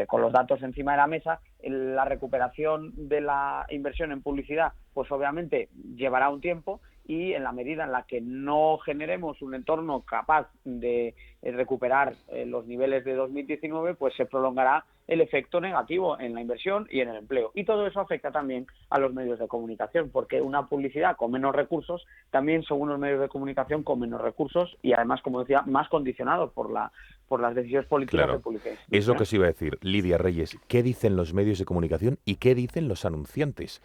con los datos encima de la mesa, la recuperación de la inversión en publicidad, pues obviamente llevará un tiempo, y en la medida en la que no generemos un entorno capaz de recuperar los niveles de 2019, pues se prolongará el efecto negativo en la inversión y en el empleo. Y todo eso afecta también a los medios de comunicación, porque una publicidad con menos recursos también son unos medios de comunicación con menos recursos y además, como decía, más condicionados por las decisiones políticas de publicidad. Es lo que os iba a decir. Lidia Reyes, ¿qué dicen los medios de comunicación y qué dicen los anunciantes?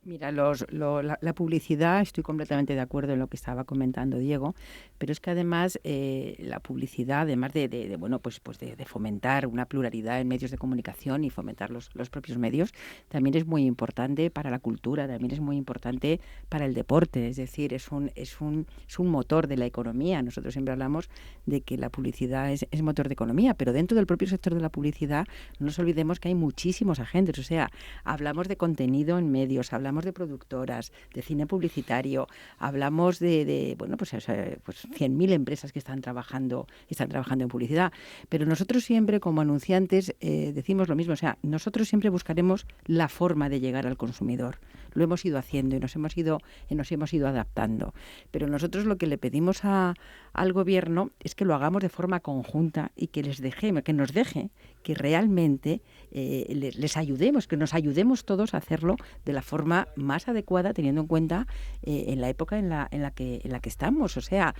Mira, la publicidad, estoy completamente de acuerdo en lo que estaba comentando Diego, pero es que además la publicidad, además de fomentar una pluralidad en medios de comunicación y fomentar los propios medios, también es muy importante para la cultura, también es muy importante para el deporte, es decir, es un motor de la economía. Nosotros siempre hablamos de que la publicidad es motor de economía, pero dentro del propio sector de la publicidad no nos olvidemos que hay muchísimos agentes, o sea, hablamos de contenido en medios, hablamos de productoras, de cine publicitario, hablamos de 100.000 empresas que están trabajando en publicidad, pero nosotros siempre como anunciantes decimos lo mismo, o sea, nosotros siempre buscaremos la forma de llegar al consumidor. Lo hemos ido haciendo y nos hemos ido adaptando, pero nosotros lo que le pedimos al gobierno es que lo hagamos de forma conjunta y que nos deje que realmente les ayudemos, que nos ayudemos todos a hacerlo de la forma más adecuada, teniendo en cuenta en la época en la que estamos. O sea,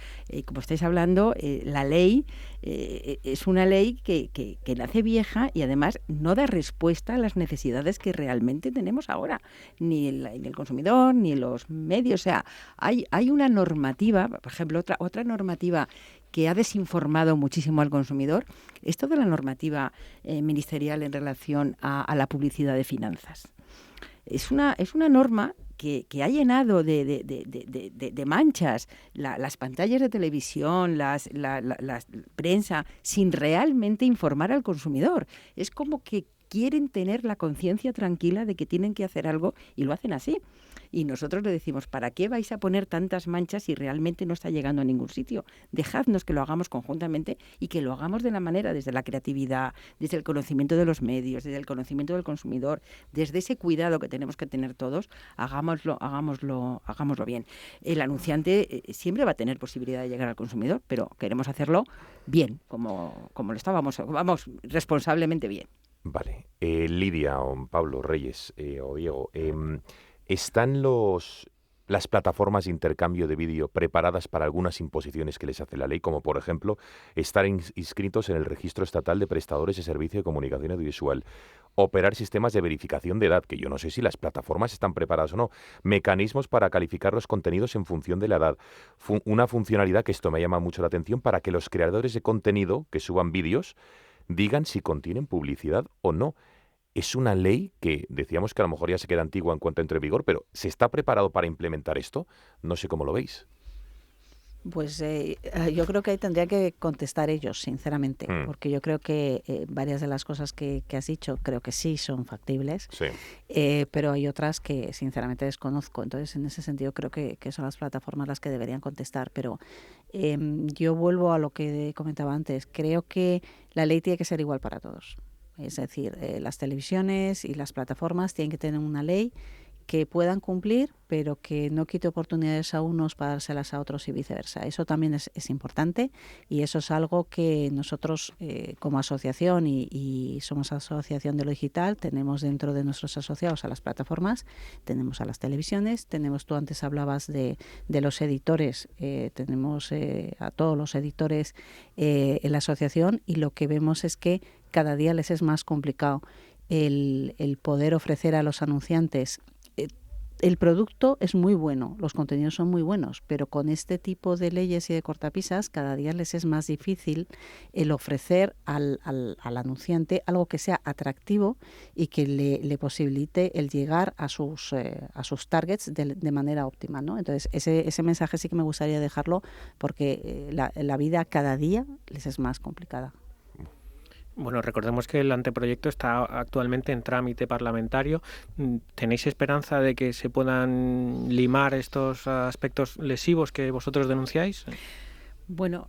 como estáis hablando, la ley es una ley que nace vieja y además no da respuesta a las necesidades que realmente tenemos ahora, ni el consumidor, ni los medios. O sea, hay una normativa, por ejemplo, otra normativa que ha desinformado muchísimo al consumidor, es toda la normativa ministerial en relación a la publicidad de finanzas. Es una norma que ha llenado de manchas las pantallas de televisión, la prensa, sin realmente informar al consumidor. Es como que quieren tener la conciencia tranquila de que tienen que hacer algo y lo hacen así. Y nosotros le decimos, ¿para qué vais a poner tantas manchas si realmente no está llegando a ningún sitio? Dejadnos que lo hagamos conjuntamente y que lo hagamos de la manera, desde la creatividad, desde el conocimiento de los medios, desde el conocimiento del consumidor, desde ese cuidado que tenemos que tener todos, hagámoslo bien. El anunciante siempre va a tener posibilidad de llegar al consumidor, pero queremos hacerlo bien, como lo estábamos, responsablemente bien. Vale. Lidia o Pablo Reyes o Diego, ¿están las plataformas de intercambio de vídeo preparadas para algunas imposiciones que les hace la ley, como por ejemplo estar inscritos en el Registro Estatal de Prestadores de Servicio de Comunicación Audiovisual, operar sistemas de verificación de edad, que yo no sé si las plataformas están preparadas o no, mecanismos para calificar los contenidos en función de la edad, una funcionalidad que esto me llama mucho la atención para que los creadores de contenido que suban vídeos digan si contienen publicidad o no? Es una ley que decíamos que a lo mejor ya se queda antigua en cuanto entre en vigor, pero ¿se está preparado para implementar esto? No sé cómo lo veis. Pues yo creo que ahí tendría que contestar ellos, sinceramente, porque yo creo que varias de las cosas que has dicho creo que sí son factibles, sí. Pero hay otras que sinceramente desconozco. Entonces, en ese sentido, creo que son las plataformas las que deberían contestar. Pero yo vuelvo a lo que comentaba antes. Creo que la ley tiene que ser igual para todos. Es decir, las televisiones y las plataformas tienen que tener una ley que puedan cumplir, pero que no quite oportunidades a unos para dárselas a otros y viceversa. Eso también es importante y eso es algo que nosotros como asociación y somos asociación de lo digital, tenemos dentro de nuestros asociados a las plataformas, tenemos a las televisiones, tú antes hablabas de los editores, tenemos a todos los editores en la asociación y lo que vemos es que cada día les es más complicado el poder ofrecer a los anunciantes. El producto es muy bueno, los contenidos son muy buenos, pero con este tipo de leyes y de cortapisas cada día les es más difícil el ofrecer al anunciante algo que sea atractivo y que le posibilite el llegar a sus targets de manera óptima, ¿no? Entonces ese mensaje sí que me gustaría dejarlo, porque la vida cada día les es más complicada. Bueno, recordemos que el anteproyecto está actualmente en trámite parlamentario. ¿Tenéis esperanza de que se puedan limar estos aspectos lesivos que vosotros denunciáis? Bueno,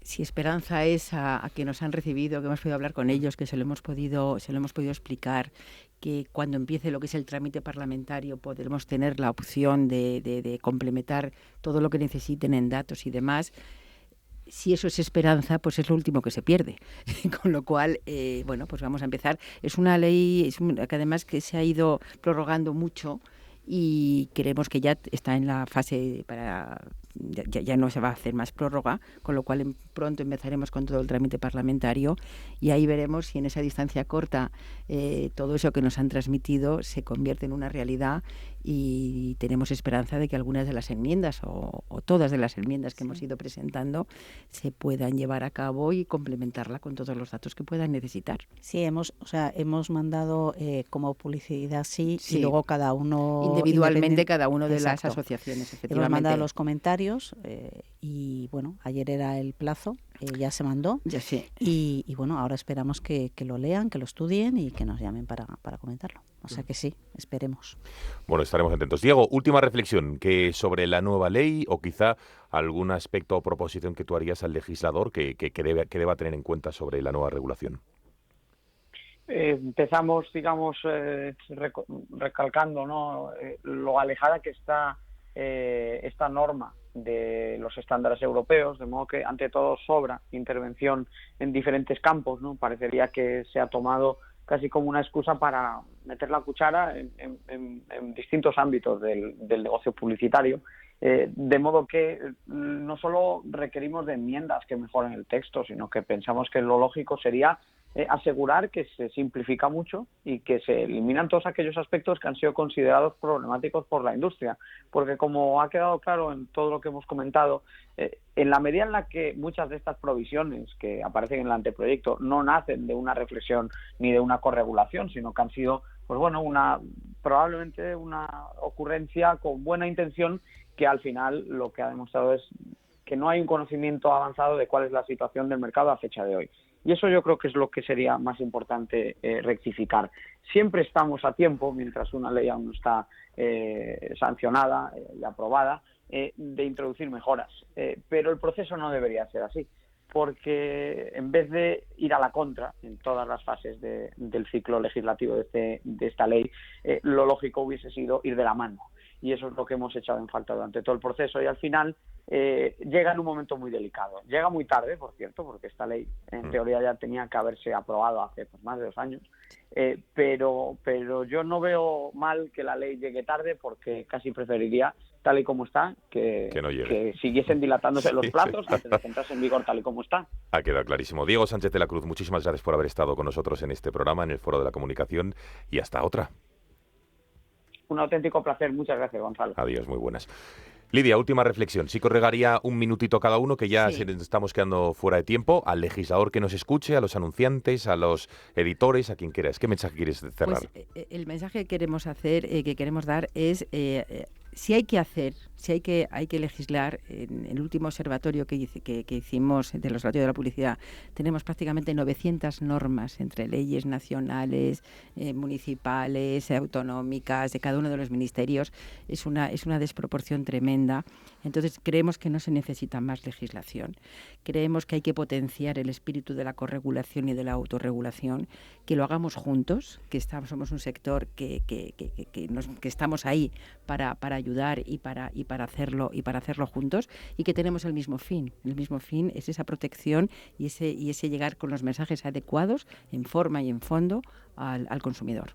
si esperanza es a que nos han recibido, que hemos podido hablar con ellos, que se lo hemos podido explicar, que cuando empiece lo que es el trámite parlamentario podremos tener la opción de complementar todo lo que necesiten en datos y demás. Si eso es esperanza, pues es lo último que se pierde. Con lo cual, bueno, pues vamos a empezar. Es una ley que además que se ha ido prorrogando mucho y creemos que ya está en la fase para... Ya no se va a hacer más prórroga, con lo cual pronto empezaremos con todo el trámite parlamentario y ahí veremos si en esa distancia corta todo eso que nos han transmitido se convierte en una realidad, y tenemos esperanza de que algunas de las enmiendas o todas de las enmiendas que hemos ido presentando se puedan llevar a cabo y complementarla con todos los datos que puedan necesitar. Sí, hemos mandado como publicidad sí, y luego cada uno individualmente cada uno de las asociaciones, efectivamente. Hemos mandado los comentarios y bueno, ayer era el plazo, ya se mandó. Ya sí. Y bueno, ahora esperamos que lo lean, que lo estudien y que nos llamen para comentarlo. O sea que sí, esperemos. Bueno, estaremos atentos. Diego, última reflexión, que sobre la nueva ley o quizá algún aspecto o proposición que tú harías al legislador que deba tener en cuenta sobre la nueva regulación. Empezamos, digamos, recalcando, ¿no?, lo alejada que está esta norma de los estándares europeos, de modo que ante todo sobra intervención en diferentes campos, ¿no? Parecería que se ha tomado casi como una excusa para meter la cuchara en distintos ámbitos del negocio publicitario, de modo que no solo requerimos de enmiendas que mejoren el texto, sino que pensamos que lo lógico sería asegurar que se simplifica mucho y que se eliminan todos aquellos aspectos que han sido considerados problemáticos por la industria, porque como ha quedado claro en todo lo que hemos comentado, en la medida en la que muchas de estas provisiones que aparecen en el anteproyecto no nacen de una reflexión ni de una corregulación, sino que han sido, pues bueno, probablemente una ocurrencia con buena intención, que al final lo que ha demostrado es que no hay un conocimiento avanzado de cuál es la situación del mercado a fecha de hoy. Y eso yo creo que es lo que sería más importante rectificar. Siempre estamos a tiempo, mientras una ley aún no está sancionada y aprobada, de introducir mejoras. Pero el proceso no debería ser así, porque en vez de ir a la contra en todas las fases del ciclo legislativo de esta ley, lo lógico hubiese sido ir de la mano. Y eso es lo que hemos echado en falta durante todo el proceso, y al final llega en un momento muy delicado. Llega muy tarde, por cierto, porque esta ley en teoría ya tenía que haberse aprobado hace más de 2 años, pero yo no veo mal que la ley llegue tarde, porque casi preferiría, tal y como está, que siguiesen dilatándose los plazos antes de que entrase en vigor tal y como está. Ha quedado clarísimo. Diego Sánchez de la Cruz, muchísimas gracias por haber estado con nosotros en este programa, en el Foro de la Comunicación, y hasta otra. Un auténtico placer. Muchas gracias, Gonzalo. Adiós, muy buenas. Lidia, última reflexión. Sí que os regaría un minutito cada uno, que ya estamos quedando fuera de tiempo, al legislador que nos escuche, a los anunciantes, a los editores, a quien quieras. ¿Qué mensaje quieres cerrar? Pues el mensaje que queremos que queremos dar es si hay que legislar. En el último observatorio que hicimos del Observatorio de la Publicidad, tenemos prácticamente 900 normas entre leyes nacionales, municipales, autonómicas, de cada uno de los ministerios. Es una desproporción tremenda. Entonces creemos que no se necesita más legislación. Creemos que hay que potenciar el espíritu de la corregulación y de la autorregulación, que lo hagamos juntos, que somos un sector que estamos ahí para ayudar y para hacerlo juntos, y que tenemos el mismo fin. El mismo fin es esa protección y ese llegar con los mensajes adecuados en forma y en fondo al consumidor.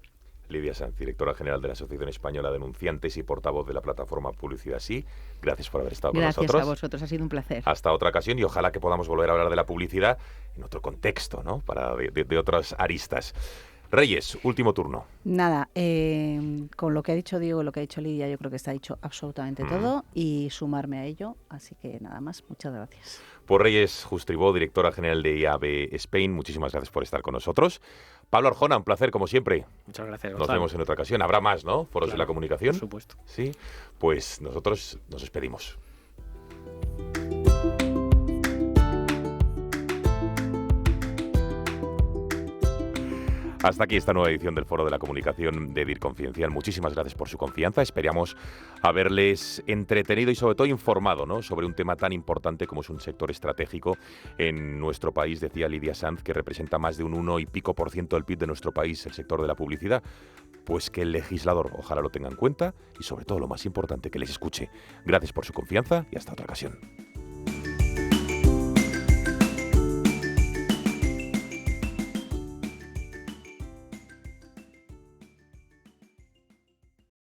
Lidia Sanz, directora general de la Asociación Española de Denunciantes y portavoz de la plataforma Publicidad Sí. Gracias por haber estado con nosotros. Gracias a vosotros, ha sido un placer. Hasta otra ocasión y ojalá que podamos volver a hablar de la publicidad en otro contexto, ¿no? De otras aristas. Reyes, último turno. Nada, con lo que ha dicho Diego, lo que ha dicho Lidia, yo creo que está dicho absolutamente todo y sumarme a ello. Así que nada más, muchas gracias. Por Reyes Justribó, directora general de IAB Spain, muchísimas gracias por estar con nosotros. Pablo Arjona, un placer como siempre. Muchas gracias. Nos vemos en otra ocasión. Habrá más, ¿no? Foros de la comunicación. Por supuesto. Sí, pues nosotros nos despedimos. Hasta aquí esta nueva edición del Foro de la Comunicación de DIR Confidencial. Muchísimas gracias por su confianza. Esperamos haberles entretenido y sobre todo informado, ¿no?, sobre un tema tan importante como es un sector estratégico en nuestro país. Decía Lidia Sanz que representa más de un 1 y pico % del PIB de nuestro país, el sector de la publicidad. Pues que el legislador ojalá lo tenga en cuenta y sobre todo lo más importante, que les escuche. Gracias por su confianza y hasta otra ocasión.